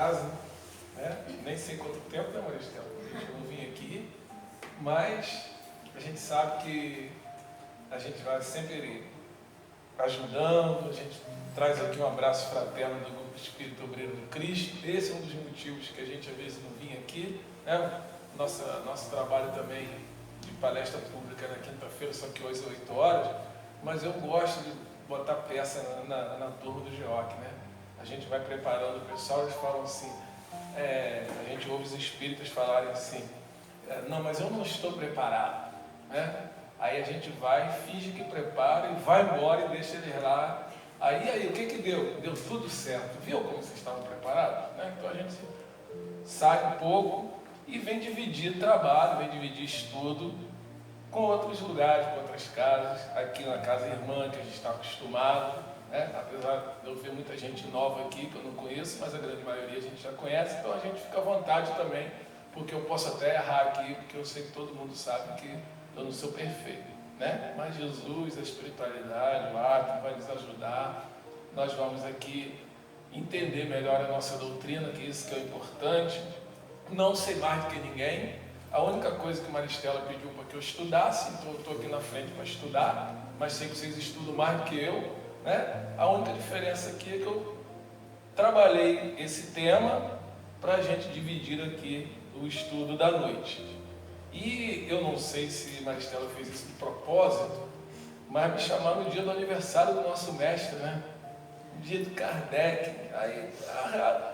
casa, né? Nem sei quanto tempo, né, Maristela? A gente não vinha aqui, mas a gente sabe que a gente vai sempre ajudando, a gente traz aqui um abraço fraterno do Grupo Espírito Obreiro do Cristo. Esse é um dos motivos que a gente às vezes não vinha aqui, né? Nosso trabalho também de palestra pública na quinta-feira, só que hoje é 8 horas, mas eu gosto de botar peça na turma do GEOC, né? A gente vai preparando o pessoal, eles falam assim, a gente ouve os espíritas falarem assim, não, mas eu não estou preparado, né? Aí a gente vai, finge que prepara e vai embora e deixa eles lá. Aí o que deu? Deu tudo certo. Viu como vocês estavam preparados? Né? Então a gente sai um pouco e vem dividir trabalho, vem dividir estudo com outros lugares, com outras casas. Aqui na casa irmã, que a gente está acostumado, né? Apesar de eu ver muita gente nova aqui que eu não conheço, mas a grande maioria a gente já conhece, então a gente fica à vontade também, porque eu posso até errar aqui, porque eu sei que todo mundo sabe que eu não sou perfeito, né? Mas Jesus, a espiritualidade, o ato vai nos ajudar. Nós vamos aqui entender melhor a nossa doutrina, que isso que é importante. Não sei mais do que ninguém. A única coisa que Maristela pediu para que eu estudasse, então eu estou aqui na frente para estudar, mas sei que vocês estudam mais do que eu, né? A única diferença aqui é que eu trabalhei esse tema para a gente dividir aqui o estudo da noite. E eu não sei se Maristela fez isso de propósito, mas me chamaram no dia do aniversário do nosso mestre, né? No dia de Kardec. Aí,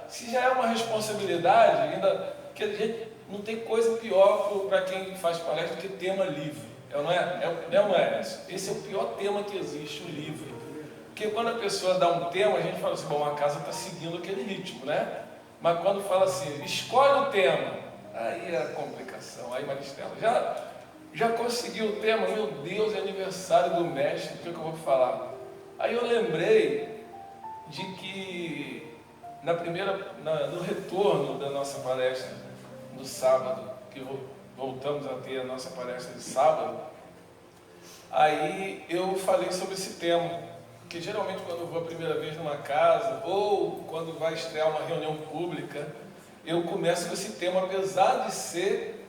se já é uma responsabilidade, ainda que a gente não tem coisa pior para quem faz palestra do que tema livre. Não é? Esse é o pior tema que existe, o livre. Porque quando a pessoa dá um tema, a gente fala assim, bom, a casa está seguindo aquele ritmo, né? Mas quando fala assim, escolhe o tema, aí é a complicação. Aí Maristela, já conseguiu o tema? Meu Deus, é aniversário do mestre, o que eu vou falar? Aí eu lembrei de que no retorno da nossa palestra no sábado, que voltamos a ter a nossa palestra de sábado, aí eu falei sobre esse tema, que geralmente quando eu vou a primeira vez numa casa, ou quando vai estrear uma reunião pública, eu começo com esse tema, apesar de ser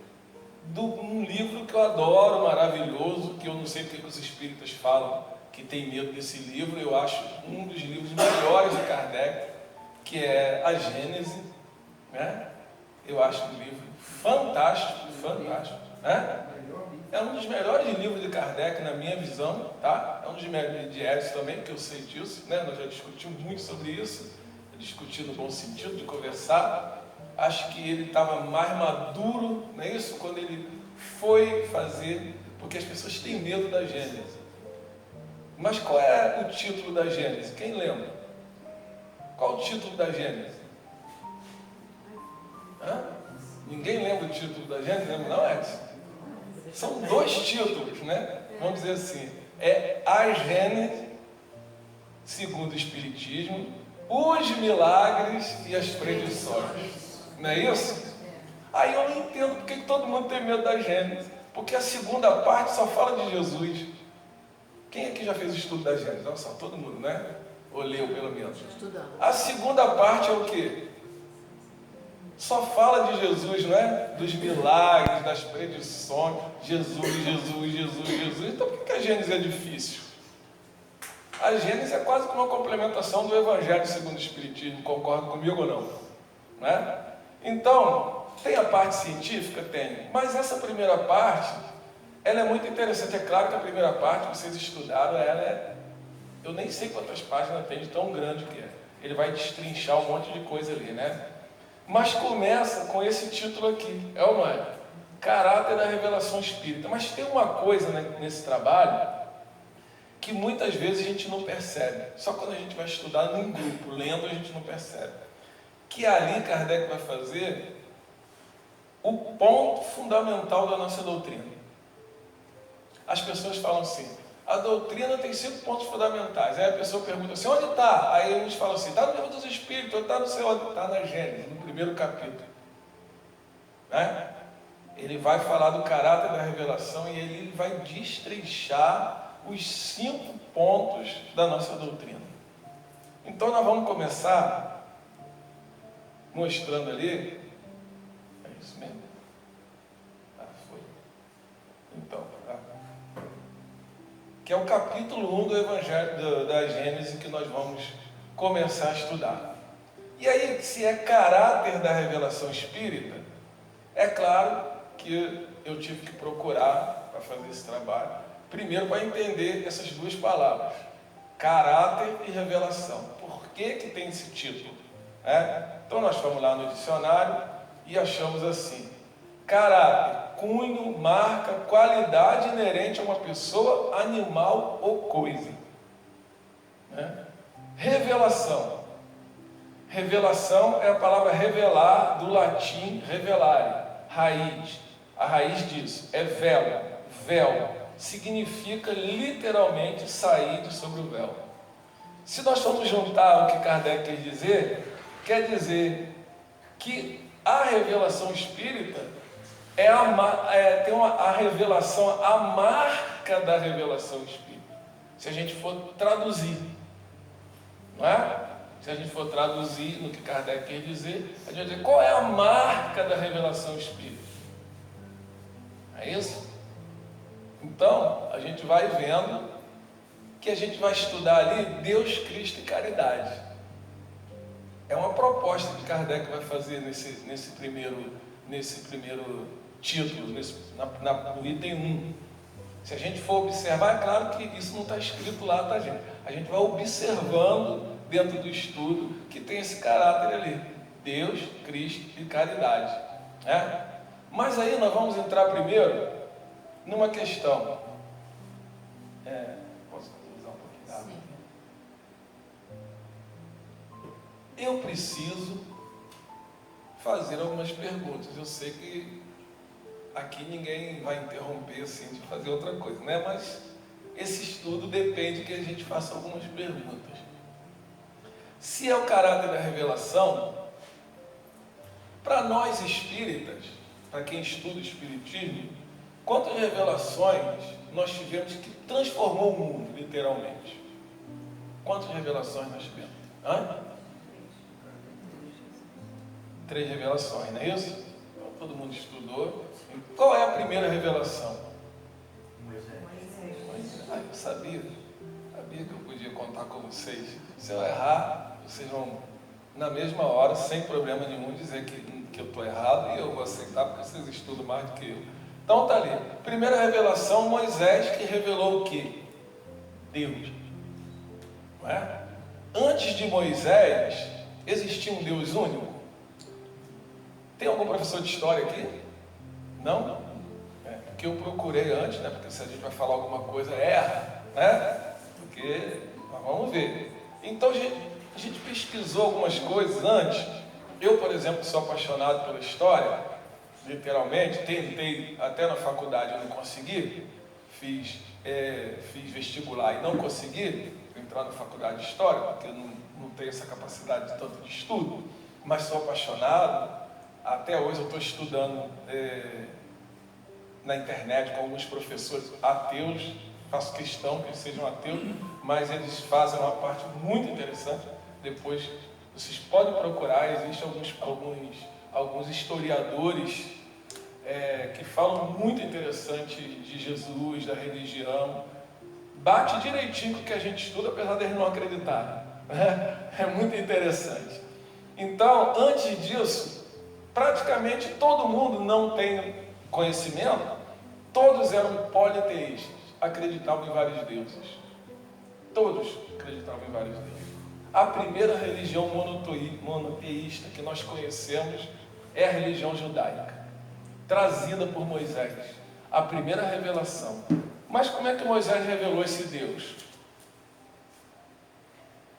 um livro que eu adoro, maravilhoso, que eu não sei porque os espíritas falam que tem medo desse livro. Eu acho um dos livros melhores de Kardec, que é a Gênese, né? Eu acho um livro fantástico, né? É um dos melhores livros de Kardec, na minha visão, tá? É um dos melhores de Edson também, porque eu sei disso, né? Nós já discutimos muito sobre isso, discutir no bom sentido de conversar. Acho que ele estava mais maduro, não é isso? Quando ele foi fazer, porque as pessoas têm medo da Gênese. Mas qual é o título da Gênese? Quem lembra? Qual o título da Gênese? Ninguém lembra o título da Gênese? Lembra não, Edson? São 2 títulos, né? Vamos dizer assim, é a Gênese, segundo o Espiritismo, os milagres e as predições. Não é isso? Aí eu não entendo porque todo mundo tem medo da Gênese. Porque a segunda parte só fala de Jesus. Quem aqui já fez o estudo da Gênese? Não só, todo mundo, né? Ou leu pelo menos. A segunda parte é o quê? Só fala de Jesus, não é? Dos milagres, das predições. Jesus. Então por que a Gênese é difícil? A Gênese é quase como uma complementação do Evangelho segundo o Espiritismo. Concorda comigo ou não? Né? Então, tem a parte científica? Tem. Mas essa primeira parte, ela é muito interessante. É claro que a primeira parte, vocês estudaram, eu nem sei quantas páginas tem de tão grande que é. Ele vai destrinchar um monte de coisa ali, né? Mas começa com esse título aqui. É uma caráter da revelação espírita. Mas tem uma coisa nesse trabalho que muitas vezes a gente não percebe. Só quando a gente vai estudar num grupo, lendo, a gente não percebe. Que ali Kardec vai fazer o ponto fundamental da nossa doutrina. As pessoas falam assim, a doutrina tem 5 pontos fundamentais. Aí a pessoa pergunta assim, onde está? Aí eles falam assim, está no livro dos Espíritos, está no sei onde, está na Gênesis, no primeiro capítulo. Né? Ele vai falar do caráter da revelação e ele vai destrinchar os 5 pontos da nossa doutrina. Então nós vamos começar mostrando ali. É isso mesmo? Ah, foi. Então, que é o capítulo 1 do Evangelho da Gênesis que nós vamos começar a estudar. E aí, se é caráter da revelação espírita, é claro que eu tive que procurar para fazer esse trabalho, primeiro para entender essas duas palavras, caráter e revelação. Por que que tem esse título? Então nós fomos lá no dicionário e achamos assim: caráter, cunho, marca, qualidade inerente a uma pessoa, animal ou coisa. Revelação. Revelação é a palavra revelar, do latim revelare, raiz. A raiz disso é véu. Véu significa literalmente sair de sobre o véu. Se nós formos juntar o que Kardec quer dizer que a revelação espírita tem a revelação, a marca da revelação espírita. Se a gente for traduzir, não é? Se a gente for traduzir no que Kardec quer dizer, a gente vai dizer qual é a marca da revelação espírita. É isso? Então, a gente vai vendo que a gente vai estudar ali Deus, Cristo e caridade. É uma proposta que Kardec vai fazer nesse primeiro título, no item 1. Se a gente for observar, é claro que isso não está escrito lá, tá, gente? A gente vai observando dentro do estudo que tem esse caráter ali: Deus, Cristo e caridade. Mas aí nós vamos entrar primeiro numa questão. Posso usar um pouquinho da água? Eu preciso fazer algumas perguntas. Eu sei que aqui ninguém vai interromper assim de fazer outra coisa, né? Mas esse estudo depende que a gente faça algumas perguntas. Se é o caráter da revelação, para nós espíritas, para quem estuda o espiritismo, quantas revelações nós tivemos que transformou o mundo, literalmente? Quantas revelações nós tivemos? 3 revelações, não é isso? Então, todo mundo estudou. Qual é a primeira revelação? Moisés. Eu sabia que eu podia contar com vocês. Se eu errar, vocês vão, na mesma hora, sem problema nenhum, dizer que eu estou errado, e eu vou aceitar, porque vocês estudam mais do que eu. Então está ali. Primeira revelação, Moisés, que revelou o quê? Deus. Não é? Antes de Moisés, existia um Deus único? Tem algum professor de história aqui? Não? Porque eu procurei antes, né? Porque se a gente vai falar alguma coisa, erra, né? Porque, vamos ver. Então a gente pesquisou algumas coisas antes. Eu, por exemplo, sou apaixonado pela história, literalmente. Tentei até na faculdade, eu não consegui. Fiz vestibular e não consegui entrar na faculdade de história, porque eu não tenho essa capacidade de tanto de estudo, mas sou apaixonado. Até hoje eu estou estudando na internet com alguns professores ateus, faço questão que eles sejam ateus, mas eles fazem uma parte muito interessante. Depois vocês podem procurar, existem alguns historiadores que falam muito interessante de Jesus, da religião. Bate direitinho com o que a gente estuda, apesar de eles não acreditarem. É muito interessante. Então, antes disso, praticamente todo mundo não tem conhecimento, todos eram politeístas, acreditavam em vários deuses. Todos acreditavam em vários deuses. A primeira religião monoteísta que nós conhecemos é a religião judaica, trazida por Moisés, a primeira revelação. Mas como é que Moisés revelou esse Deus?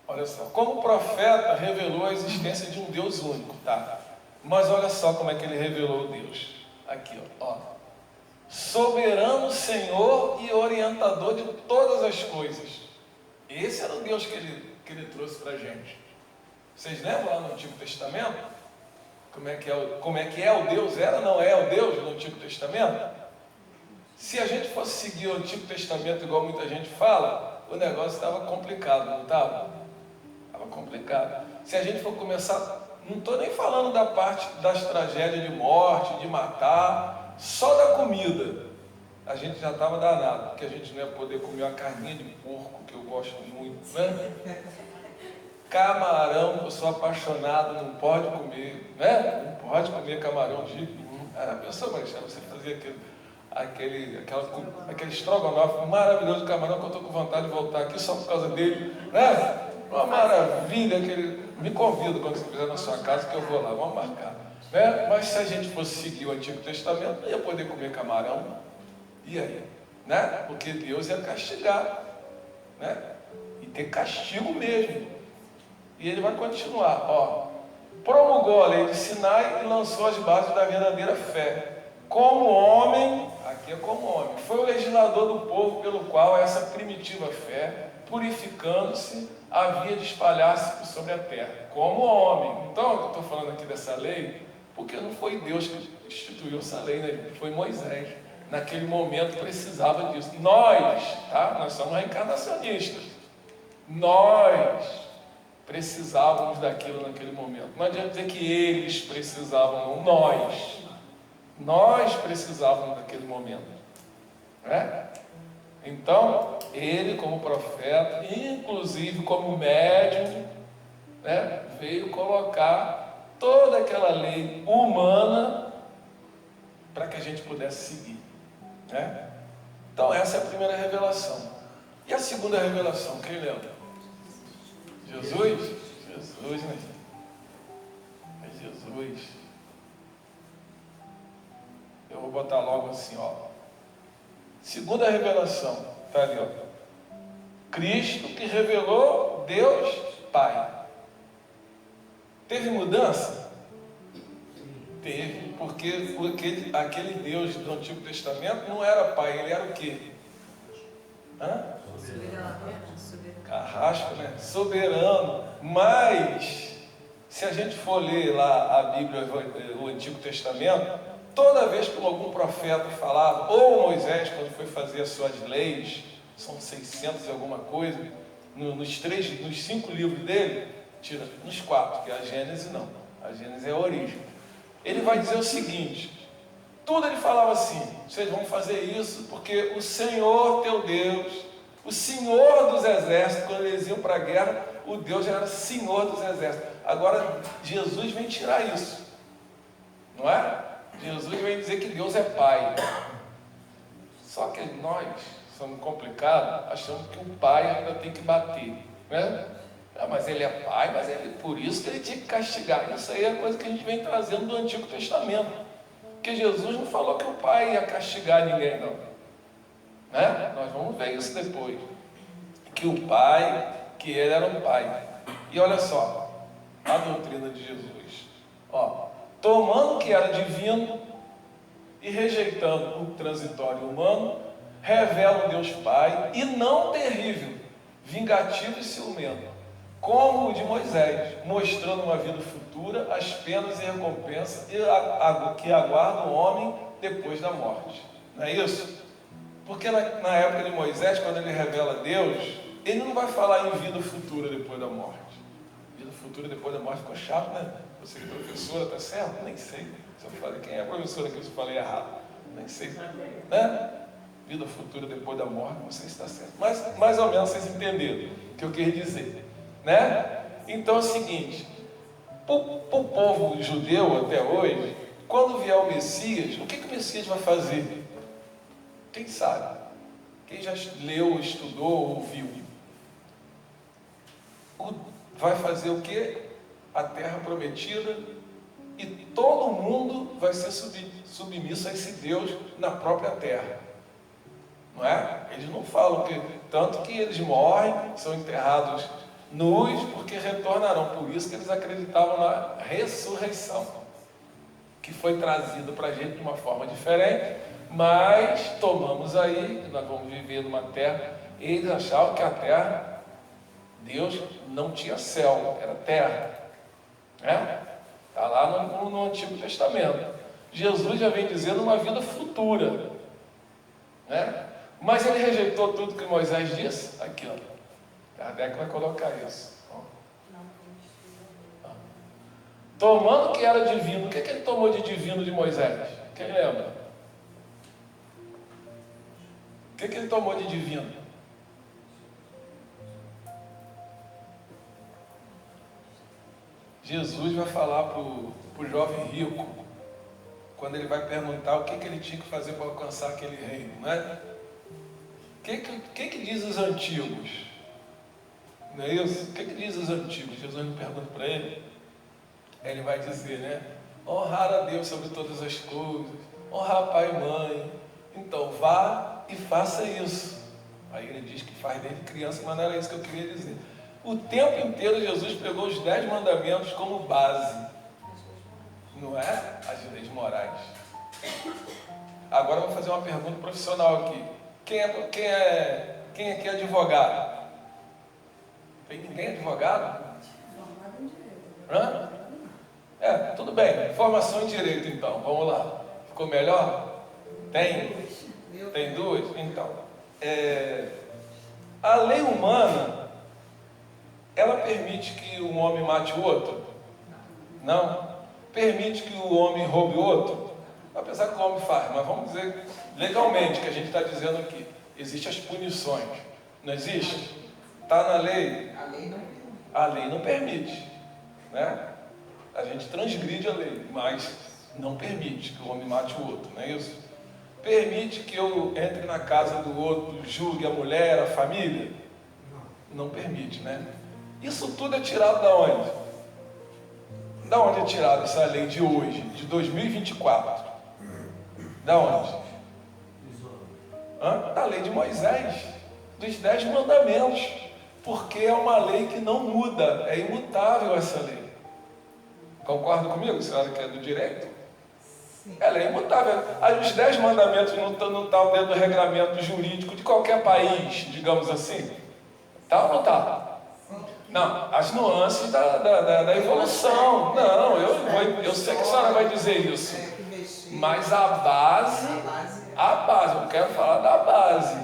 Olha só, como profeta revelou a existência de um Deus único, tá? Mas olha só como é que ele revelou Deus. Aqui, ó. Soberano Senhor e orientador de todas as coisas. Esse era o Deus que ele trouxe para a gente. Vocês lembram lá no Antigo Testamento? Como é que é o Deus? Não é o Deus no Antigo Testamento? Se a gente fosse seguir o Antigo Testamento igual muita gente fala, o negócio estava complicado, não estava? Estava complicado. Se a gente for começar Não estou nem falando da parte das tragédias de morte, de matar, só da comida. A gente já estava danado, porque a gente não ia poder comer uma carninha de porco, que eu gosto muito, né? Camarão, eu sou apaixonado, não pode comer, né? Não pode comer camarão de jeito nenhum. A pessoa, Maricela, você fazia aquele estrogonofe maravilhoso de camarão, que eu estou com vontade de voltar aqui só por causa dele, né? Uma maravilha, me convido quando você estiver na sua casa, que eu vou lá, vamos marcar, né? Mas se a gente fosse seguir o Antigo Testamento, não ia poder comer camarão, e aí? Né? Porque Deus ia castigar, né? E ter castigo mesmo. E ele vai continuar, ó. Promulgou a lei de Sinai e lançou as bases da verdadeira fé. Como homem, aqui é como homem, foi o legislador do povo pelo qual essa primitiva fé, purificando-se, havia de espalhar-se sobre a terra. Como homem. Então, eu estou falando aqui dessa lei, porque não foi Deus que instituiu essa lei, né? Foi Moisés. Naquele momento precisava disso. Nós, tá? Nós somos reencarnacionistas. Nós precisávamos daquilo naquele momento. Não adianta dizer que eles precisavam, não. Nós precisávamos daquele momento. Né? Então, ele como profeta, inclusive como médium, né, veio colocar toda aquela lei humana para que a gente pudesse seguir. Né? Então essa é a primeira revelação. E a segunda revelação, quem lembra? Jesus? Jesus, né? É Jesus. Eu vou botar logo assim, ó. Segunda revelação, está ali, ó. Cristo que revelou Deus Pai. Teve mudança? Teve, porque aquele Deus do Antigo Testamento não era Pai, ele era o quê? Carrasco, né? Soberano. Mas, se a gente for ler lá a Bíblia, o Antigo Testamento, toda vez que algum profeta falava, ou Moisés, quando foi fazer as suas leis, são 600 e alguma coisa, nos 5 livros dele, tira nos 4, que é a Gênese não. A Gênese é a origem. Ele vai dizer o seguinte, tudo ele falava assim, vocês vão fazer isso porque o Senhor teu Deus, o Senhor dos exércitos, quando eles iam para a guerra, o Deus já era Senhor dos exércitos. Agora Jesus vem tirar isso, não é? Jesus vem dizer que Deus é Pai. Só que nós somos complicados, achamos que o Pai ainda tem que bater, né? Mas ele é Pai, mas por isso que ele tinha que castigar. Isso aí é coisa que a gente vem trazendo do Antigo Testamento. Porque Jesus não falou que o Pai ia castigar ninguém, não. Né? Nós vamos ver isso depois. Que o Pai, que ele era um Pai. E olha só, a doutrina de Jesus. Ó, tomando o que era divino e rejeitando o transitório humano, revela o Deus Pai e não terrível, vingativo e ciumento, como o de Moisés, mostrando uma vida futura, as penas e recompensas que aguarda o homem depois da morte. Não é isso? Porque na época de Moisés, quando ele revela Deus, ele não vai falar em vida futura depois da morte. Vida futura depois da morte ficou chato, né? Você que é professora, tá certo? Nem sei. Se eu falei, quem é a professora que eu falei errado? Nem sei. Né? Vida futura depois da morte, não sei se está certo. Mas mais ou menos vocês entenderam o que eu quis dizer. Né? Então é o seguinte, para o povo judeu até hoje, quando vier o Messias, o que o Messias vai fazer? Quem sabe? Quem já leu, estudou, ouviu? Vai fazer o quê? A terra prometida, e todo mundo vai ser submisso a esse Deus na própria terra. Não é? Eles não falam que, tanto que eles morrem, são enterrados nus, porque retornarão. Por isso que eles acreditavam na ressurreição, que foi trazido para a gente de uma forma diferente, mas tomamos aí, nós vamos viver numa terra. Eles achavam que a terra, Deus não tinha céu, era terra. Está lá no Antigo Testamento. Jesus já vem dizendo uma vida futura, né? Mas ele rejeitou tudo que Moisés disse. Aqui, ó. Kardec vai colocar isso. Tomando que era divino. O que ele tomou de divino de Moisés? Quem lembra? O que ele tomou de divino? Jesus vai falar para o jovem rico, quando ele vai perguntar o que ele tinha que fazer para alcançar aquele reino, né? O que diz os antigos? Não é isso? O que diz os antigos? Jesus me pergunta para ele. Ele vai dizer, né? Honrar a Deus sobre todas as coisas, honrar pai e mãe. Então vá e faça isso. Aí ele diz que faz desde criança, mas não era isso que eu queria dizer. O tempo inteiro Jesus pegou os 10 mandamentos como base, não é as leis morais. Agora eu vou fazer uma pergunta profissional aqui. Quem aqui é advogado? Tem ninguém advogado? Hã? Tudo bem. Formação em direito, então. Vamos lá. Ficou melhor? Tem duas? Então. A lei humana, ela permite que um homem mate o outro? Não. Permite que o homem roube o outro? Apesar que o homem faz, mas vamos dizer legalmente, que a gente está dizendo aqui. Existem as punições. Não existe? Está na lei? A lei não permite. Né? A gente transgride a lei, mas não permite que o homem mate o outro, não é isso? Permite que eu entre na casa do outro, julgue a mulher, a família? Não permite, né? Isso tudo é tirado da onde? Da onde é tirada essa lei de hoje, de 2024? Da onde? Da lei de Moisés, dos 10 mandamentos, porque é uma lei que não muda, é imutável essa lei. Concorda comigo, senhora que é do direito? Sim. Ela é imutável. Os 10 mandamentos não estão dentro do regramento jurídico de qualquer país, digamos assim? Tá ou não tá? Não, as nuances da evolução. Não, eu sei que a senhora vai dizer isso. Mas a base, eu quero falar da base.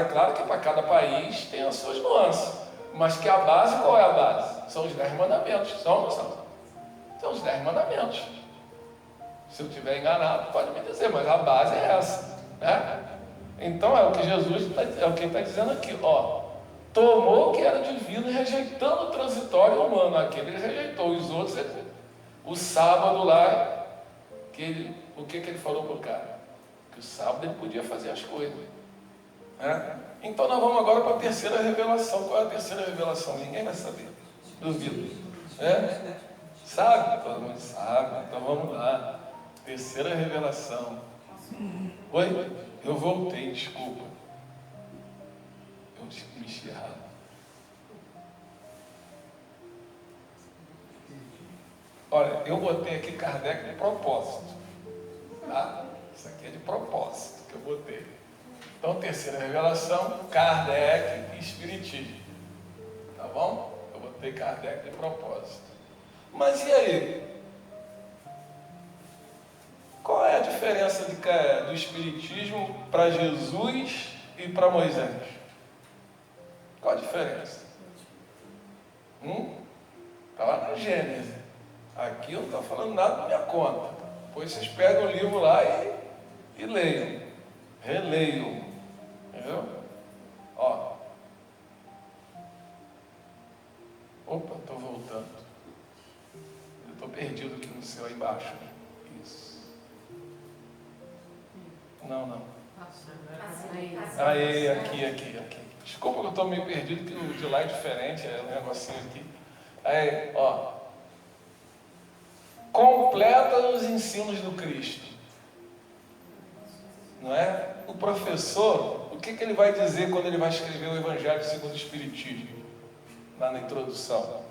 É claro que para cada país tem as suas nuances. Mas que a base, qual é a base? São os 10 mandamentos. São ou não são? São os 10 mandamentos. Se eu estiver enganado, pode me dizer, mas a base é essa. Né? Então é o que Jesus está dizendo aqui. Tomou o que era divino, rejeitando o transitório humano. Aquele ele rejeitou, os outros, o sábado lá, o que ele falou para o cara? Que o sábado ele podia fazer as coisas. Então nós vamos agora para a terceira revelação. Qual é a terceira revelação? Ninguém vai saber. Duvido. Sabe? Todo mundo sabe. Então vamos lá. Terceira revelação. Oi? Eu voltei, desculpa. Eu me errado. Olha, eu botei aqui Kardec de propósito. Tá? Isso aqui é de propósito que eu botei. Então, terceira revelação, Kardec e Espiritismo. Tá bom? Eu botei Kardec de propósito. Mas e aí? Qual é a diferença do Espiritismo para Jesus e para Moisés? Qual a diferença? Está lá na Gênesis. Aqui eu não estou falando nada da minha conta. Depois vocês pegam o livro lá e leiam. Releiam. Entendeu? Opa, estou voltando. Eu estou perdido aqui no céu aí embaixo. Isso. Não. Aí, aqui. Desculpa que eu estou meio perdido, que o de lá é diferente, é um negocinho aqui. Aí, completa os ensinos do Cristo. Não é? O professor, o que ele vai dizer quando ele vai escrever o Evangelho segundo o Espiritismo? Lá na introdução.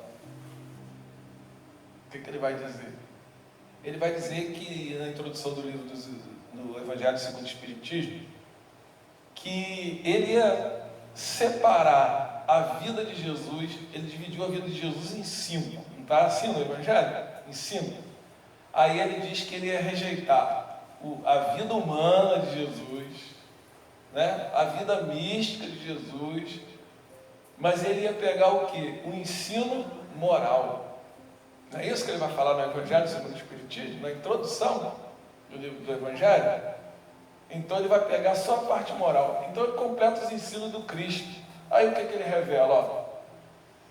O que ele vai dizer? Ele vai dizer que na introdução do livro do Evangelho segundo o Espiritismo, que ele ia separar a vida de Jesus, ele dividiu a vida de Jesus em 5. Não está assim no Evangelho? Em 5. Aí ele diz que ele ia rejeitar a vida humana de Jesus, né? A vida mística de Jesus, mas ele ia pegar o quê? O ensino moral. Não é isso que ele vai falar no Evangelho segundo o Espiritismo, na introdução do livro do Evangelho? Então ele vai pegar só a parte moral. Então ele completa os ensinos do Cristo. Aí o que ele revela? Ó,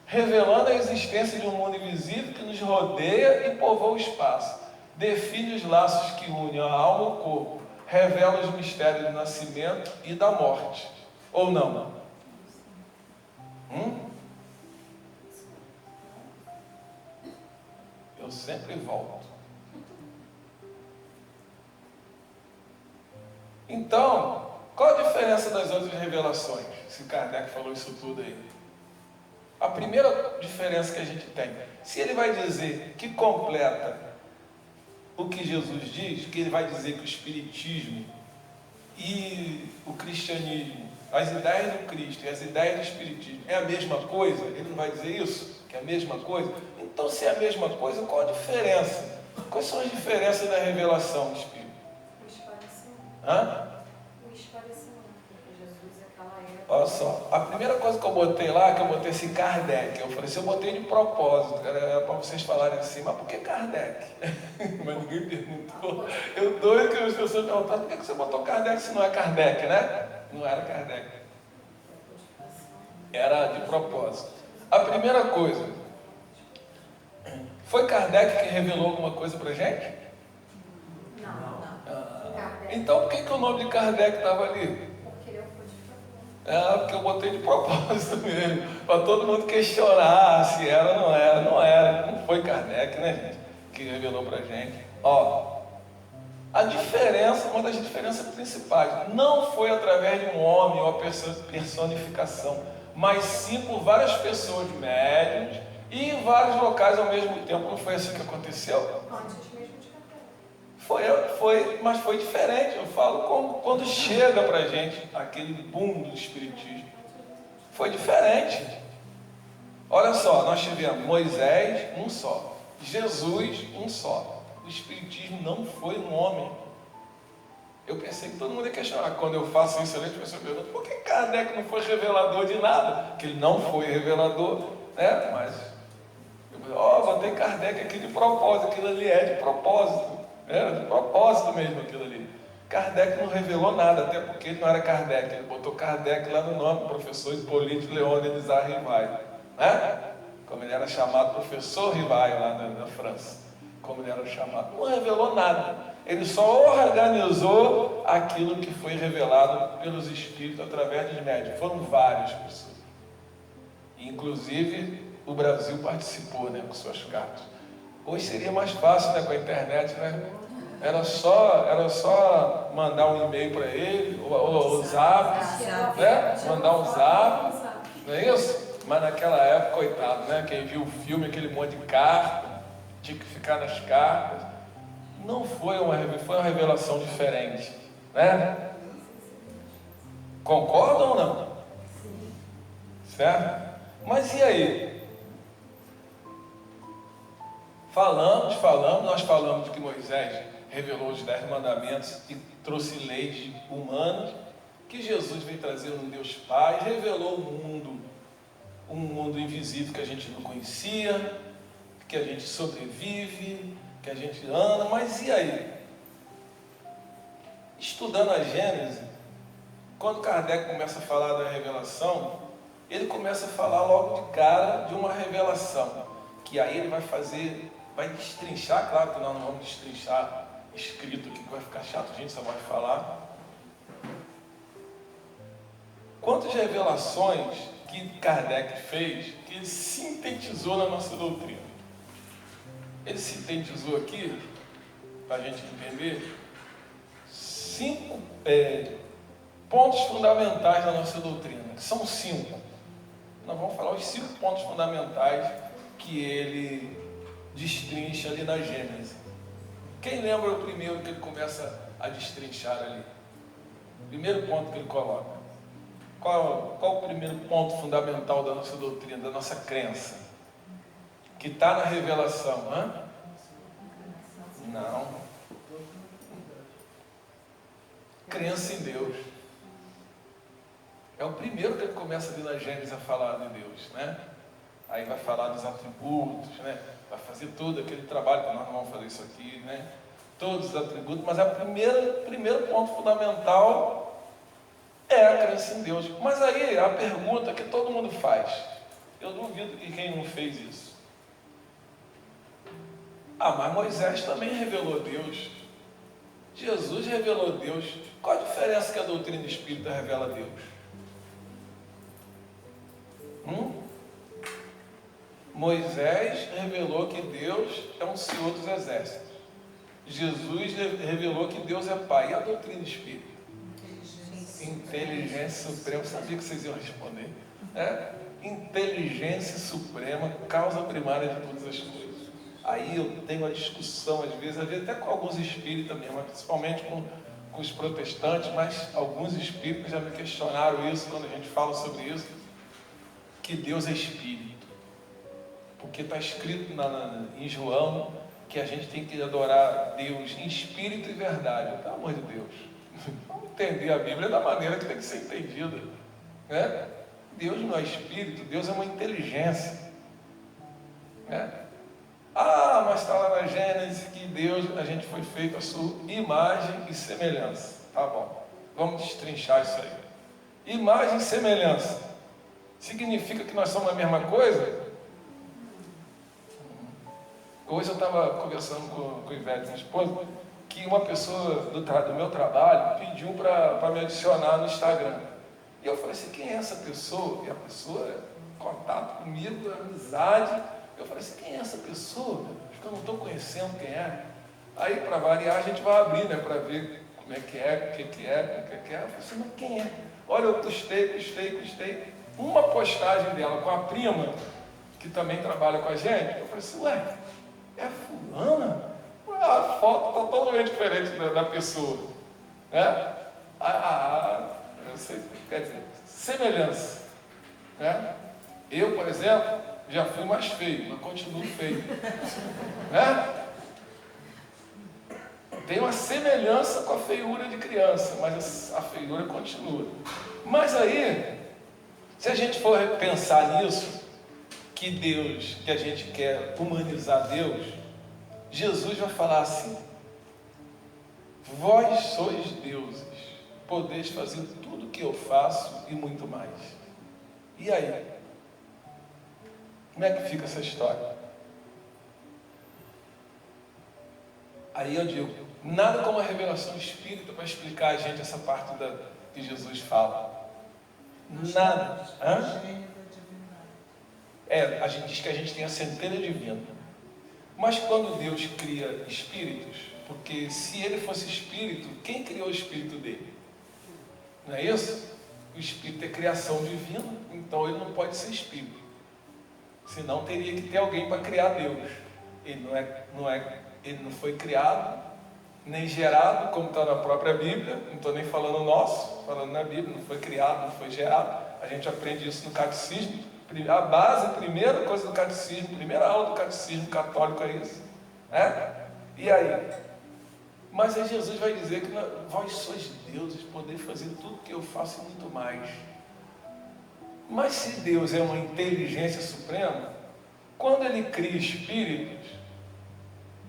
revelando a existência de um mundo invisível que nos rodeia e povoa o espaço. Define os laços que unem a alma ao corpo. Revela os mistérios do nascimento e da morte. Ou não? Eu sempre volto. Então, qual a diferença das outras revelações? Se Kardec falou isso tudo aí. A primeira diferença que a gente tem, se ele vai dizer que completa o que Jesus diz, que ele vai dizer que o Espiritismo e o cristianismo, as ideias do Cristo e as ideias do Espiritismo é a mesma coisa, ele não vai dizer isso? Que é a mesma coisa? Então, se é a mesma coisa, qual a diferença? Quais são as diferenças da revelação do Espírito? O esclarecimento. Hã? O esclarecimento, porque Jesus é aquela época. Olha só, a primeira coisa que eu botei lá, que eu botei esse Kardec, eu falei assim, eu botei de propósito, era para vocês falarem assim, mas por que Kardec? Mas ninguém perguntou. Eu doido que as pessoas perguntaram, por que você botou Kardec se não é Kardec, né? Não era Kardec. Era de propósito. A primeira coisa, foi Kardec que revelou alguma coisa para a gente? Não. Então por que o nome de Kardec estava ali? Porque ele é o codificador. Porque eu botei de propósito mesmo, para todo mundo questionar se era ou não era. Não era, não foi Kardec, né, gente, que revelou para a gente. Ó, a diferença, uma das diferenças principais, não foi através de um homem ou a personificação, mas sim por várias pessoas médiuns e em vários locais ao mesmo tempo. Não foi assim que aconteceu? Antes mesmo de Kardec. Mas foi diferente. Eu falo quando chega para a gente aquele boom do Espiritismo. Foi diferente. Olha só, nós tivemos Moisés, um só. Jesus, um só. O Espiritismo não foi um homem. Eu pensei que todo mundo ia questionar. Quando eu faço isso, as pessoas perguntam, por que Kardec não foi revelador de nada? Porque ele não foi revelador, né? Mas, botei Kardec aqui de propósito. Aquilo ali é de propósito. Era de propósito mesmo aquilo ali. Kardec não revelou nada, até porque ele não era Kardec. Ele botou Kardec lá no nome, professor Hipólito Leônidas Rivaio, né? Como ele era chamado, professor Rivaio lá na França. Como ele era chamado. Não revelou nada. Ele só organizou aquilo que foi revelado pelos Espíritos através dos médiuns. Foram várias pessoas. Inclusive, o Brasil participou, né, com suas cartas. Hoje seria mais fácil, né, com a internet, né? Era só mandar um e-mail para ele, ou zap, né? Mandar um zap, não é isso? Mas naquela época, coitado, né? Quem viu o filme, aquele monte de carta, tinha que ficar nas cartas. Não foi uma revelação diferente, né? Concordam ou não? Certo? Mas e aí? Nós falamos de que Moisés revelou os 10 mandamentos e trouxe leis humanas, que Jesus veio trazer um Deus Pai, revelou um mundo invisível que a gente não conhecia, que a gente sobrevive, que a gente anda, mas e aí? Estudando a Gênese, quando Kardec começa a falar da revelação, ele começa a falar logo de cara de uma revelação, que aí ele vai destrinchar, claro que nós não vamos destrinchar escrito aqui, que vai ficar chato, a gente só vai falar. Quantas revelações que Kardec fez, que ele sintetizou na nossa doutrina. Ele sintetizou aqui, para a gente entender, 5 pontos fundamentais da nossa doutrina, que são 5. Nós vamos falar os 5 pontos fundamentais que ele destrincha ali na Gênese. Quem lembra o primeiro que ele começa a destrinchar ali? Primeiro ponto que ele coloca. Qual o primeiro ponto fundamental da nossa doutrina, da nossa crença? Que está na revelação, né? Não. Crença em Deus. É o primeiro que ele começa ali na Gênesis a falar de Deus, né? aí vai falar dos atributos, né? Vai fazer todo aquele trabalho, que nós não vamos fazer isso aqui, né? Todos os atributos, mas o primeiro ponto fundamental é a crença em Deus. Mas aí a pergunta que todo mundo faz, eu duvido que quem não fez isso. Mas Moisés também revelou Deus. Jesus revelou Deus. Qual a diferença que a doutrina espírita revela Deus? Moisés revelou que Deus é um Senhor dos exércitos. Jesus revelou que Deus é Pai. E a doutrina espírita? Inteligência suprema. Eu sabia que vocês iam responder. Inteligência suprema, causa primária de todas as coisas. Aí eu tenho uma discussão, às vezes até com alguns espíritas mesmo, principalmente com os protestantes, mas alguns espíritas já me questionaram isso quando a gente fala sobre isso, que Deus é espírito. Porque está escrito em João que a gente tem que adorar Deus em espírito e verdade. Pelo amor de Deus, vamos entender a Bíblia da maneira que tem que ser entendida, né? Deus não é espírito, Deus é uma inteligência, né? Mas está lá na Gênesis que Deus, a gente foi feito a sua imagem e semelhança. Tá bom, vamos destrinchar isso aí. Imagem e semelhança significa que nós somos a mesma coisa? Hoje eu estava conversando com o Ivete, minha esposa, que uma pessoa do meu trabalho pediu para me adicionar no Instagram. E eu falei assim, quem é essa pessoa? E a pessoa, contato comigo, amizade. Eu falei assim, quem é essa pessoa? Acho que eu não estou conhecendo quem é. Aí, para variar, a gente vai abrir, né, para ver como é que é, o que é. Eu falei assim, mas quem é? Olha, eu postei uma postagem dela com a prima, que também trabalha com a gente. Eu falei assim, ué, é fulana? Ué, a foto está totalmente diferente da pessoa, né? Eu sei, quer dizer, semelhança, né? Eu, por exemplo, já fui mais feio, mas continuo feio, né? Tem uma semelhança com a feiura de criança, mas a feiura continua. Mas aí, se a gente for pensar nisso, que Deus, que a gente quer humanizar Deus, Jesus vai falar assim, vós sois deuses, podeis fazer tudo o que eu faço e muito mais. E aí? Como é que fica essa história? Aí eu digo, nada como a revelação espírita para explicar a gente essa parte que Jesus fala. Nada. A gente diz que a gente tem a centelha divina. Mas quando Deus cria espíritos, porque se ele fosse espírito, quem criou o espírito dele? Não é isso? O espírito é criação divina, então ele não pode ser espírito. Senão teria que ter alguém para criar Deus. Ele não foi criado, nem gerado, como está na própria Bíblia. Não estou nem falando nosso, falando na Bíblia. Não foi criado, não foi gerado. A gente aprende isso no catecismo. A base, a primeira coisa do catecismo, a primeira aula do catecismo católico é isso, né? E aí? Mas aí Jesus vai dizer que vós sois deuses, podeis fazer tudo o que eu faço e muito mais. Mas se Deus é uma inteligência suprema, quando Ele cria espíritos,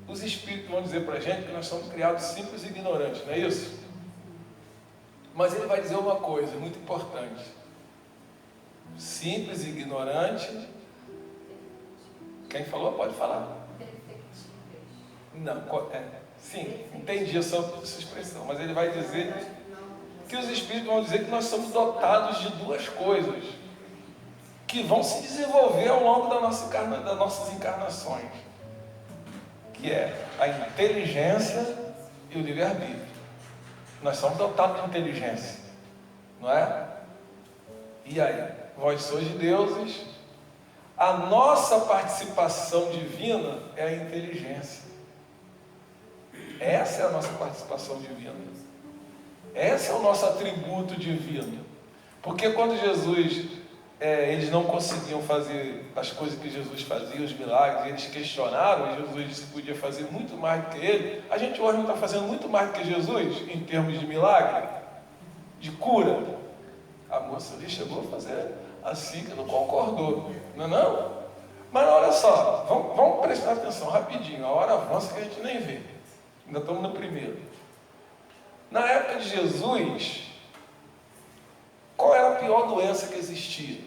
os espíritos vão dizer para a gente que nós somos criados simples e ignorantes, não é isso? Mas Ele vai dizer uma coisa muito importante. Simples e ignorante. Quem falou pode falar. Não, sim, entendi essa expressão, mas Ele vai dizer que os espíritos vão dizer que nós somos dotados de duas coisas que vão se desenvolver ao longo das nossas encarnações, que é a inteligência e o livre-arbítrio. Nós somos dotados de inteligência, não é? E aí, vós sois deuses, a nossa participação divina é a inteligência. Essa é a nossa participação divina. Esse é o nosso atributo divino. Porque quando eles não conseguiam fazer as coisas que Jesus fazia, os milagres, eles questionaram, e Jesus disse que podia fazer muito mais do que ele. A gente hoje não está fazendo muito mais do que Jesus, em termos de milagre, de cura. A moça ali chegou a fazer assim que não concordou, não é não? Mas olha só, vamos prestar atenção rapidinho, a hora avança que a gente nem vê. Ainda estamos no primeiro. Na época de Jesus, qual era a pior doença que existia?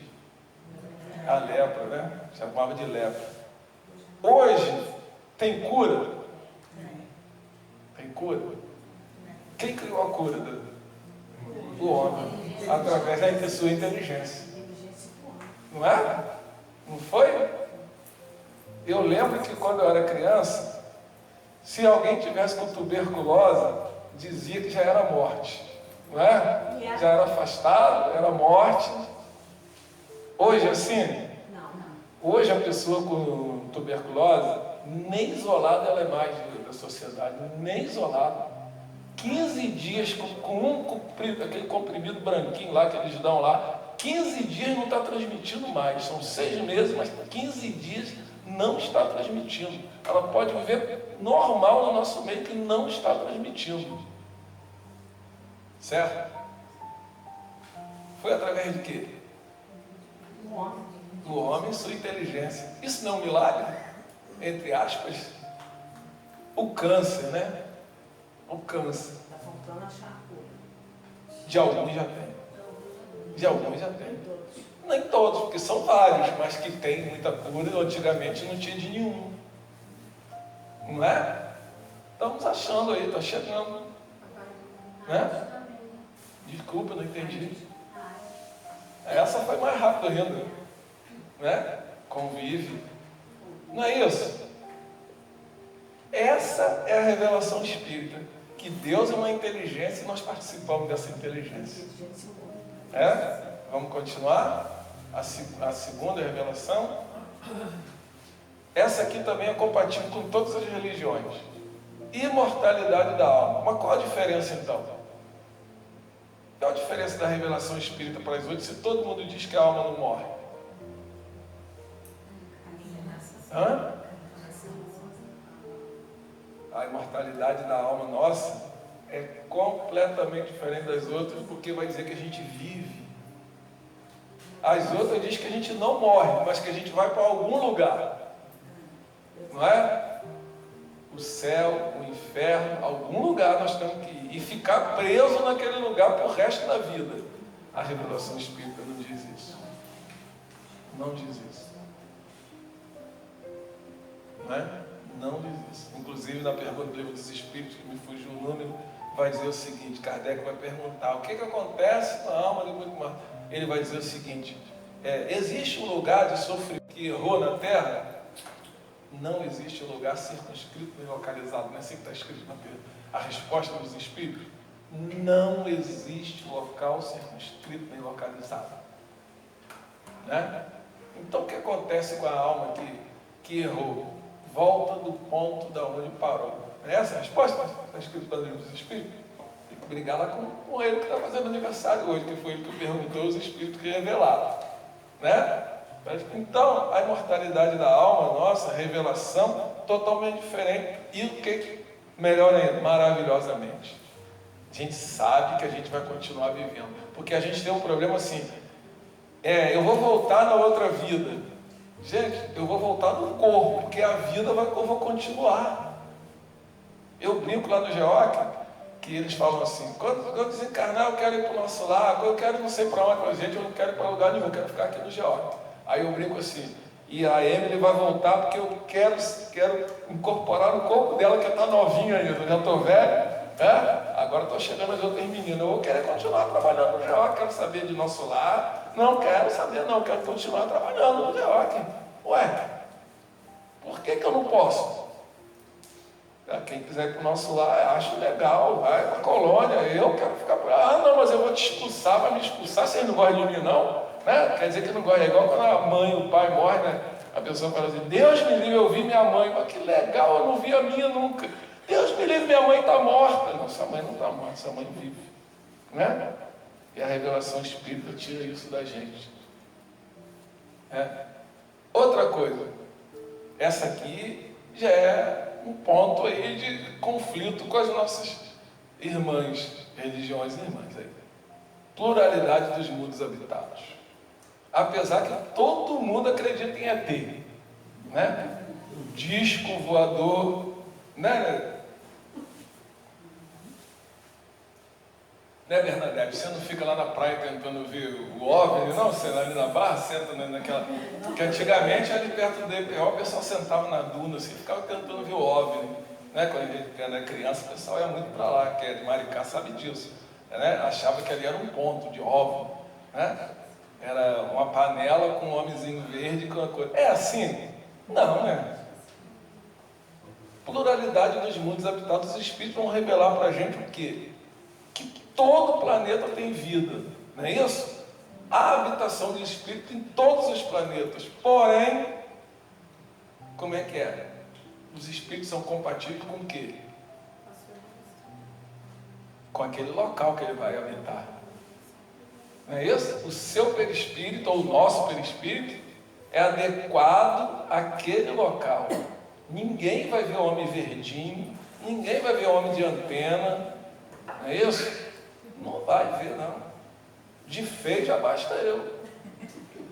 A lepra, né? Chamava de lepra. Hoje, tem cura? Tem cura? Quem criou a cura? O homem, através da sua inteligência. Não é? Não foi? Eu lembro que quando eu era criança, se alguém tivesse com tuberculose, dizia que já era morte. Não é? Já era afastado, era morte. Hoje, assim, hoje a pessoa com tuberculose, nem isolada ela é mais da sociedade, nem isolada. 15 dias com aquele comprimido branquinho lá que eles dão lá, 15 dias não está transmitindo mais. São 6 meses, mas 15 dias não está transmitindo. Ela pode viver normal no nosso meio que não está transmitindo. Certo? Foi através de quê? Do homem e sua inteligência. Isso não é um milagre? Entre aspas. O câncer, né? O câncer. Está faltando achar a cura. De alguns já tem. De alguns já tem. Nem todos, porque são vários, mas que tem muita cura, antigamente não tinha de nenhum. Não é? Estamos achando aí, está chegando. Né? Desculpa, não entendi. Essa foi mais rápida ainda. Né? Convive. Não é isso? Essa é a revelação espírita. Que Deus é uma inteligência e nós participamos dessa inteligência. É? Vamos continuar? A segunda revelação. Essa aqui também é compatível com todas as religiões. Imortalidade da alma. Mas qual a diferença então? Qual a diferença da revelação espírita para as outras se todo mundo diz que a alma não morre? Hã? A imortalidade da alma nossa é completamente diferente das outras, porque vai dizer que a gente vive. As outras dizem que a gente não morre, mas que a gente vai para algum lugar. Não é? O céu, o inferno, algum lugar nós temos que ir e ficar preso naquele lugar para o resto da vida. A revelação espírita não diz isso. Não diz isso. Não é? Não diz isso. Inclusive, na pergunta do Livro dos Espíritos, que me fugiu o número, vai dizer o seguinte: Kardec vai perguntar o que acontece com a alma depois de morte. Ele vai dizer o seguinte: existe um lugar de sofrimento que errou na Terra? Não existe um lugar circunscrito nem localizado. Não é assim que está escrito na a resposta dos Espíritos? Não existe local circunscrito nem localizado. Né? Então, o que acontece com a alma que errou? Volta do ponto da onde parou. Essa é a resposta? Está escrito no Livro dos Espíritos. Tem que brigar lá com ele que está fazendo aniversário hoje, que foi ele que perguntou os Espíritos que revelaram. Né? Então, a imortalidade da alma, nossa, revelação, totalmente diferente. E o que melhor ainda? Maravilhosamente. A gente sabe que a gente vai continuar vivendo. Porque a gente tem um problema assim, eu vou voltar na outra vida. Gente, eu vou voltar no corpo, porque a vida eu vou continuar. Eu brinco lá no GEOC, que eles falam assim: quando eu desencarnar, eu quero ir para o nosso lar, eu quero não sei para onde, mas gente, eu não quero ir para lugar nenhum, eu quero ficar aqui no GEOC. Aí eu brinco assim: e a Emily vai voltar porque eu quero incorporar no corpo dela, que está novinha ainda, eu já estou velho, né? Agora estou chegando as outras meninas, eu vou querer continuar trabalhando no GEOC, quero saber de nosso lar. Não quero saber, não, quero continuar trabalhando no GEOC. Ué, por que eu não posso? Quem quiser ir para o nosso lar, acho legal, vai para a colônia, eu quero ficar para lá. Ah, não, mas eu vou te expulsar, vai me expulsar, vocês não gostam de mim, não? Né? Quer dizer que não gosta, é igual quando a mãe, o pai morre, né? A pessoa fala assim: Deus me livre, eu vi minha mãe, mas que legal, eu não vi a minha nunca. Deus me livre, minha mãe está morta. Não, sua mãe não está morta, sua mãe vive. Né? E a revelação espírita tira isso da gente. Outra coisa, essa aqui já é um ponto aí de conflito com as nossas irmãs, religiões irmãs aí. Pluralidade dos mundos habitados. Apesar que todo mundo acredita em ET. né? Disco voador, né? Né, Bernadette? Você não fica lá na praia tentando ver o OVNI, não? Você ali na barra, senta naquela... Porque antigamente, ali perto do EPO, o pessoal sentava na duna, assim, ficava tentando ver o OVNI. Né? Quando a gente era criança, o pessoal ia muito para lá, que é de Maricá, sabe disso. Né? Achava que ali era um ponto de OVNI. Né? Era uma panela com um homenzinho verde com uma coisa. É assim? Não, né? Pluralidade dos mundos habitados, os espíritos vão revelar para a gente o quê? Que todo o planeta tem vida, não é isso? Há habitação do espírito em todos os planetas, porém, como é que é? Os espíritos são compatíveis com o quê? Com aquele local que ele vai habitar. Não é isso? O seu perispírito, ou o nosso perispírito, é adequado àquele local. Ninguém vai ver homem verdinho, ninguém vai ver homem de antena, não é isso? Não vai ver, não. De feio já basta eu.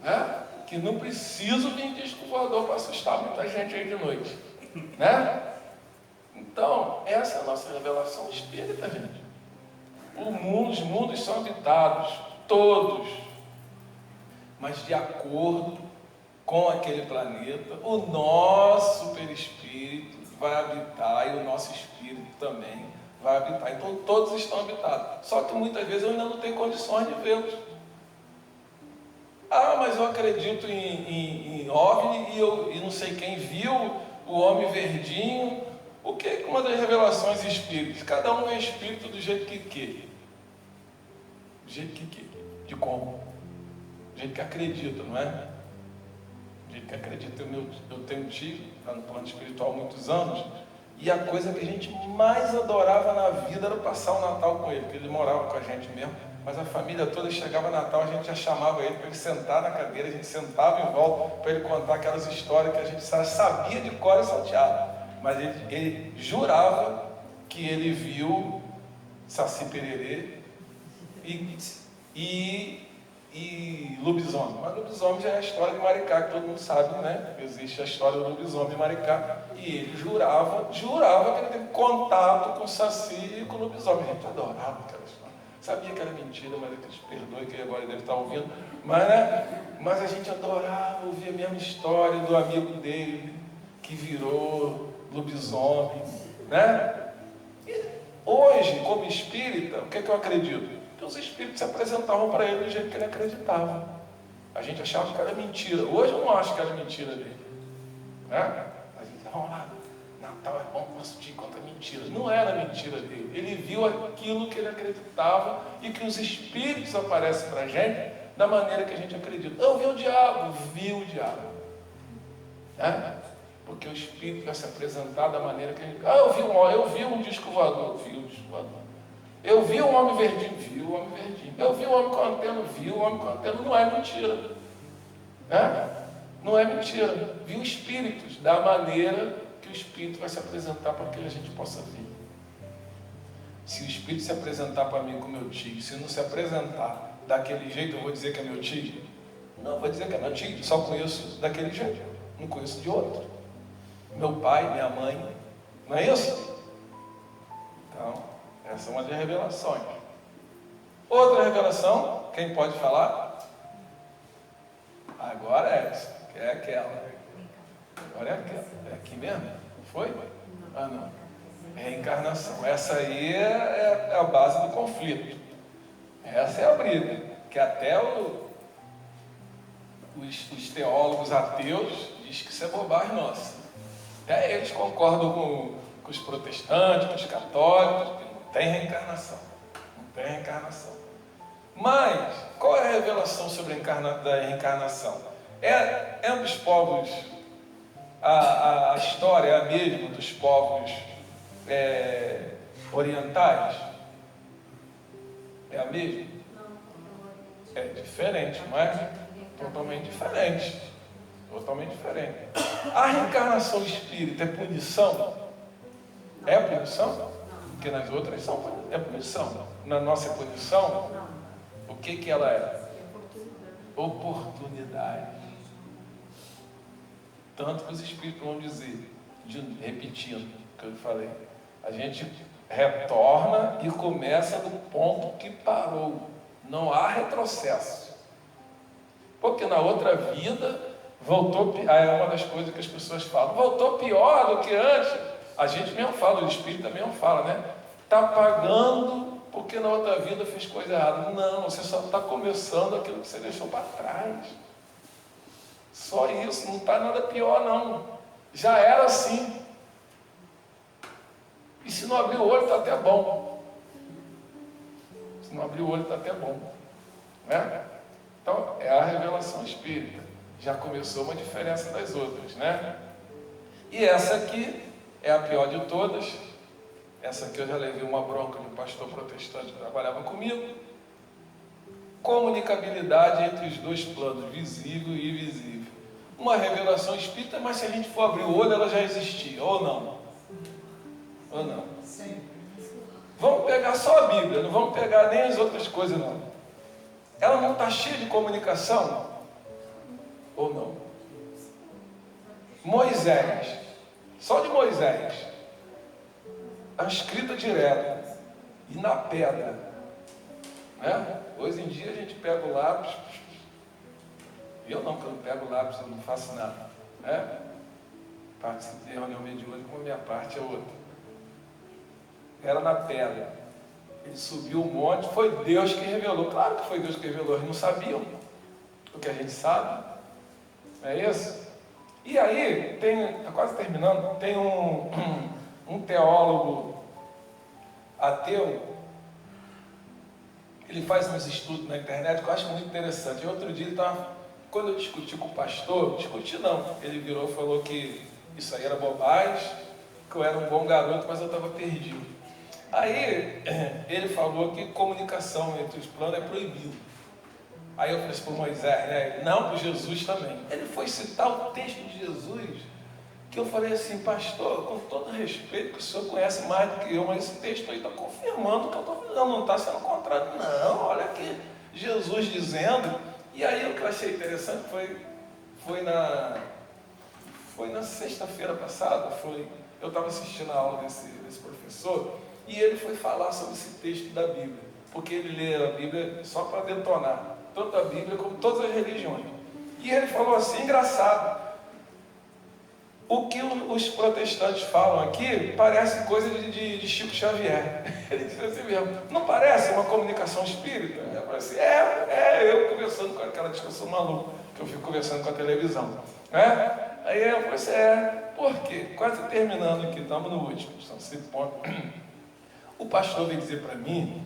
Né? Que não preciso vir disco voador para assustar muita gente aí de noite. Né? Então, essa é a nossa revelação espírita, gente. Os mundos são habitados, todos, mas de acordo com aquele planeta, o nosso perispírito vai habitar e o nosso espírito também vai habitar. Então todos estão habitados. Só que muitas vezes eu ainda não tenho condições de vê-los. Ah, mas eu acredito em OVNI e não sei quem viu o homem verdinho. O que é uma das revelações espíritas? Cada um é espírito do jeito que quer. Do jeito que quer. De como? Do jeito que acredita, não é? Do jeito que acredita. Eu tenho um tio, está no plano espiritual há muitos anos, e a coisa que a gente mais adorava na vida era passar o Natal com ele, porque ele morava com a gente mesmo, mas a família toda chegava Natal, a gente já chamava ele para ele sentar na cadeira, a gente sentava em volta para ele contar aquelas histórias que a gente sabia de cor e salteado, mas ele jurava que ele viu Saci Pererê e lobisomem. Mas lobisomem já é a história de Maricá, que todo mundo sabe, né? Existe a história do lobisomem de Maricá. E ele jurava que ele teve contato com o Saci e com o lobisomem. A gente adorava aquela história. Sabia que era mentira, mas Deus perdoe, que agora ele deve estar ouvindo. Mas a gente adorava ouvir a mesma história do amigo dele, que virou lobisomem, né? E hoje, como espírita, o que é que eu acredito? Que os espíritos se apresentavam para ele do jeito que ele acreditava. A gente achava que era mentira. Hoje eu não acho que era mentira dele. Né? A gente vamos lá, Natal é bom, nosso dia conta mentira. Não era mentira dele. Ele viu aquilo que ele acreditava e que os espíritos aparecem para a gente da maneira que a gente acredita. Eu vi o diabo, Né? Porque o espírito vai se apresentar da maneira que a gente... eu vi um disco voador, Eu vi o homem verdinho, Eu vi o homem com antena, Não é mentira. Né? Não é mentira. Viu espíritos da maneira que o espírito vai se apresentar para que a gente possa ver. Se o espírito se apresentar para mim com meu tio, se não se apresentar daquele jeito, eu vou dizer que é meu tio? Não, vou dizer que é meu tio, só conheço daquele jeito, não conheço de outro. Meu pai, minha mãe, não é isso? Então, essa é uma das revelações. Outra revelação, quem pode falar? Agora é essa, que é aquela. Agora é aquela. É aqui mesmo? Foi? Ah, não. Reencarnação. Essa aí é a base do conflito. Essa é a briga. Que até os teólogos ateus dizem que isso é bobagem nossa. Até eles concordam com os protestantes, com os católicos, que não tem reencarnação. Não tem reencarnação. Mas, qual é a revelação sobre a reencarnação? É dos povos, a história é a mesma dos povos orientais? É a mesma? É diferente, não é? Totalmente diferente. Totalmente diferente. A reencarnação espírita é punição? É punição? Porque nas outras é punição. Na nossa é punição? O que ela é? Oportunidade. tanto que os espíritos vão dizer, repetindo o que eu falei, a gente retorna e começa do ponto que parou, não há retrocesso, porque na outra vida voltou, é uma das coisas que as pessoas falam, voltou pior do que antes. A gente mesmo fala, o espírito mesmo fala, né? Está pagando porque na outra vida fez coisa errada. Não, você só está começando aquilo que você deixou para trás. Só isso, não está nada pior não. Já era assim. E se não abrir o olho, está até bom. Se não abrir o olho, está até bom. Né? Então, é a revelação espírita. Já começou uma diferença das outras, né? E essa aqui é a pior de todas. Essa aqui eu já levei uma bronca de um pastor protestante que trabalhava comigo. Comunicabilidade entre os dois planos, visível e invisível. Uma revelação espírita, mas se a gente for abrir o olho, ela já existia, ou não? Ou não? Sim. Vamos pegar só a Bíblia, não vamos pegar nem as outras coisas, não. Ela não está cheia de comunicação? Ou não? Moisés, só de Moisés, a escrita direta e na pedra, né? Hoje em dia a gente pega o lápis, eu não, quando pego o lápis eu não faço nada, né? Parte se tem reunião mediúnica, como a minha parte é outra. Era na pedra, ele subiu o monte, foi Deus que revelou, claro que foi Deus que revelou, eles não sabiam o que a gente sabe, não é isso? E aí, está quase terminando, tem um teólogo ateu, ele faz uns estudos na internet que eu acho muito interessante. Outro dia, quando eu discuti com o pastor, ele virou e falou que isso aí era bobagem, que eu era um bom garoto, mas eu estava perdido. Aí, ele falou que comunicação entre os planos é proibido. Aí eu falei assim para Moisés, né? Não, para Jesus também. Ele foi citar o texto de Jesus, que eu falei assim, pastor, com todo respeito, que o senhor conhece mais do que eu, mas esse texto aí está confirmando o que eu estou falando, não está sendo contrário. Não, olha aqui, Jesus dizendo. E aí o que eu achei interessante foi na sexta-feira passada, eu estava assistindo a aula desse professor, e ele foi falar sobre esse texto da Bíblia, porque ele lê a Bíblia só para detonar, tanto a Bíblia como todas as religiões. E ele falou assim, engraçado, o que os protestantes falam aqui parece coisa de Chico Xavier. Ele disse assim mesmo, não parece uma comunicação espírita? Eu falei assim, eu conversando com aquela discussão maluca, que eu fico conversando com a televisão. Né? Aí eu falei assim, por quê? Quase terminando aqui, estamos no último, são 5 pontos. O pastor veio dizer para mim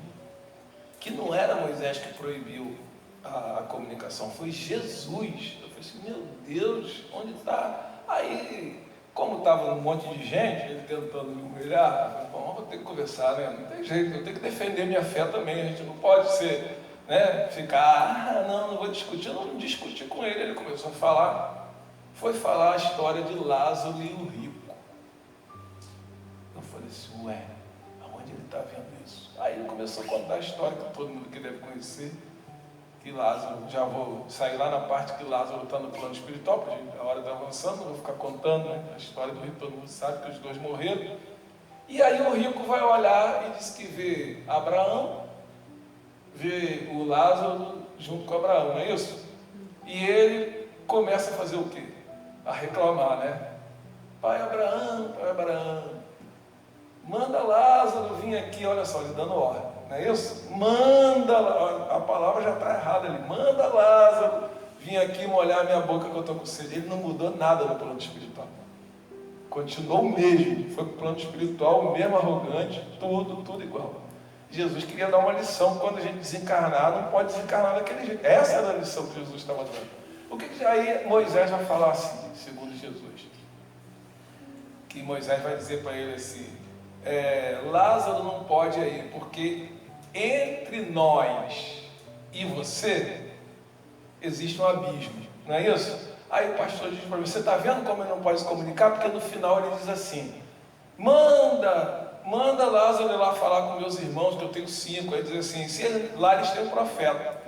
que não era Moisés que proibiu a comunicação, foi Jesus. Eu falei assim, meu Deus, onde está? Aí, como estava um monte de gente, ele tentando me humilhar, eu falei, bom, vou ter que conversar, né? Não tem jeito, eu tenho que defender minha fé também, a gente não pode ser, né? Ficar, não vou discutir, eu não discuti com ele. Ele começou a falar, foi falar a história de Lázaro e o rico. Eu falei assim, ué, aonde ele está vendo isso? Aí ele começou a contar a história que todo mundo que deve conhecer, que Lázaro, já vou sair lá na parte que Lázaro está no plano espiritual, porque a hora está avançando, não vou ficar contando, né? A história do rico, todo mundo sabe que os dois morreram. E aí o rico vai olhar e diz que vê Abraão, vê o Lázaro junto com Abraão, não é isso? E ele começa a fazer o quê? A reclamar, né? Pai Abraão, manda Lázaro vir aqui, olha só, ele dando ordem. Não é isso? Manda, a palavra já está errada ali. Manda Lázaro vir aqui molhar a minha boca que eu estou com sede. Ele não mudou nada no plano espiritual. Continuou o mesmo. Foi para o plano espiritual, o mesmo arrogante, tudo igual. Jesus queria dar uma lição. Quando a gente desencarnar, não pode desencarnar daquele jeito. Essa era a lição que Jesus estava dando. O que aí Moisés vai falar assim, segundo Jesus? Que Moisés vai dizer para ele assim, Lázaro não pode ir, porque entre nós e você existe um abismo, não é isso? Aí o pastor diz para mim, você está vendo como ele não pode se comunicar? Porque no final ele diz assim, manda Lázaro ir lá falar com meus irmãos, que eu tenho 5, aí diz assim, se lá eles têm um profeta.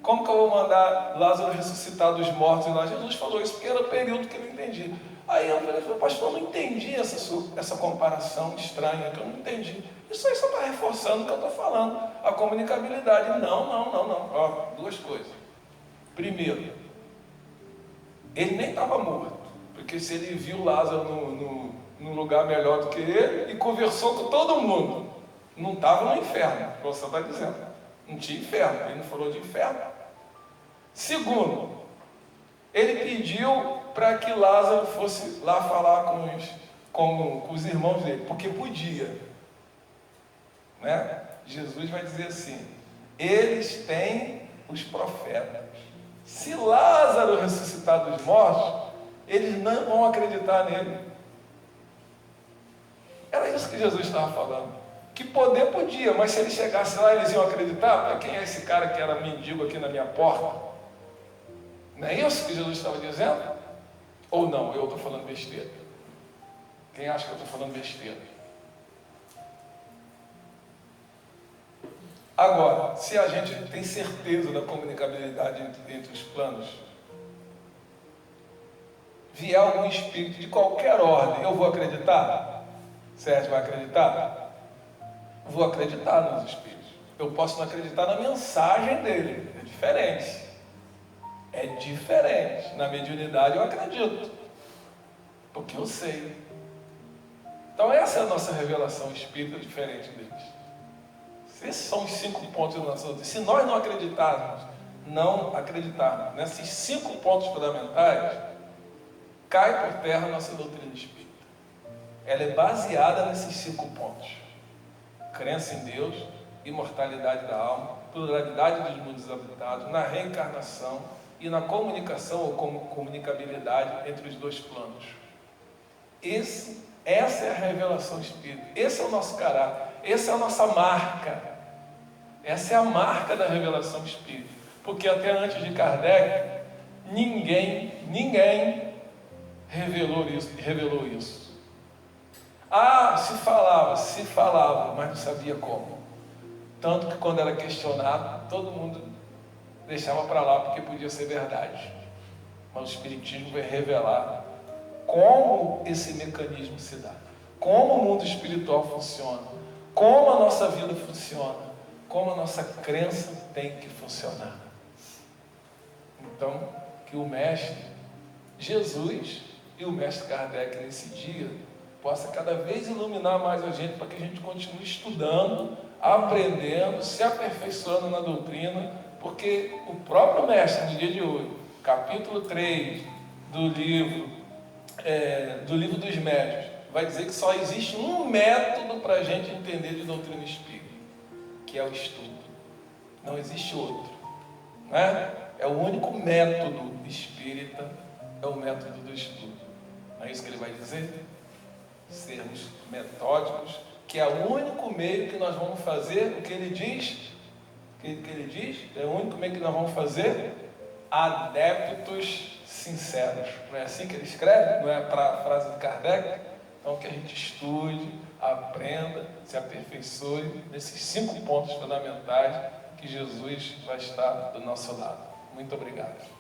Como que eu vou mandar Lázaro ressuscitar dos mortos? E lá Jesus falou isso porque era o período que eu não entendi. Aí eu falei, pastor, eu não entendi essa comparação estranha, que eu não entendi. Isso aí só está reforçando o que eu estou falando, a comunicabilidade. Não. Ó, duas coisas. Primeiro, ele nem estava morto, porque se ele viu Lázaro num lugar melhor do que ele e conversou com todo mundo, não estava no inferno, como você está dizendo. Não tinha inferno, ele não falou de inferno. Segundo, ele pediu para que Lázaro fosse lá falar com os irmãos dele, porque podia, né? Jesus vai dizer assim, eles têm os profetas. Se Lázaro ressuscitar dos mortos, eles não vão acreditar nele. Era isso que Jesus estava falando. Que poder podia, mas se ele chegasse lá, eles iam acreditar? Para quem é esse cara que era mendigo aqui na minha porta? Não é isso que Jesus estava dizendo? Ou não, eu estou falando besteira? Quem acha que eu estou falando besteira? Agora, se a gente tem certeza da comunicabilidade entre os planos, vier algum espírito de qualquer ordem, eu vou acreditar? Sérgio vai acreditar? Vou acreditar nos espíritos. Eu posso não acreditar na mensagem dele, é diferente. É diferente. Na mediunidade eu acredito, porque eu sei. Então essa é a nossa revelação espírita diferente deles. Esses são os 5 pontos da nossa doutrina. Se nós não acreditarmos nesses 5 pontos fundamentais, cai por terra a nossa doutrina espírita. Ela é baseada nesses 5 pontos: crença em Deus, imortalidade da alma, pluralidade dos mundos habitados, na reencarnação e na comunicação ou comunicabilidade entre os dois planos. Essa é a revelação espírita. Esse é o nosso caráter. Essa é a nossa marca. Essa é a marca da revelação espírita. Porque até antes de Kardec, ninguém revelou isso. Ah, se falava, mas não sabia como. Tanto que quando era questionado, todo mundo deixava para lá porque podia ser verdade. Mas o Espiritismo vai revelar como esse mecanismo se dá, como o mundo espiritual funciona, como a nossa vida funciona, como a nossa crença tem que funcionar. Então, que o Mestre Jesus e o Mestre Kardec nesse dia possa cada vez iluminar mais a gente, para que a gente continue estudando, aprendendo, se aperfeiçoando na doutrina, porque o próprio Mestre, no dia de hoje, capítulo 3 do livro dos Médiuns, vai dizer que só existe um método para a gente entender de doutrina espírita, que é o estudo. Não existe outro, não é? É o único método espírita, é o método do estudo. Não é isso que ele vai dizer? Sermos metódicos, que é o único meio que nós vamos fazer o que ele diz. O que ele diz? É o único meio que nós vamos fazer adeptos sinceros. Não é assim que ele escreve? Não é a frase de Kardec? Então que a gente estude, aprenda, se aperfeiçoe nesses 5 pontos fundamentais que Jesus vai estar do nosso lado. Muito obrigado.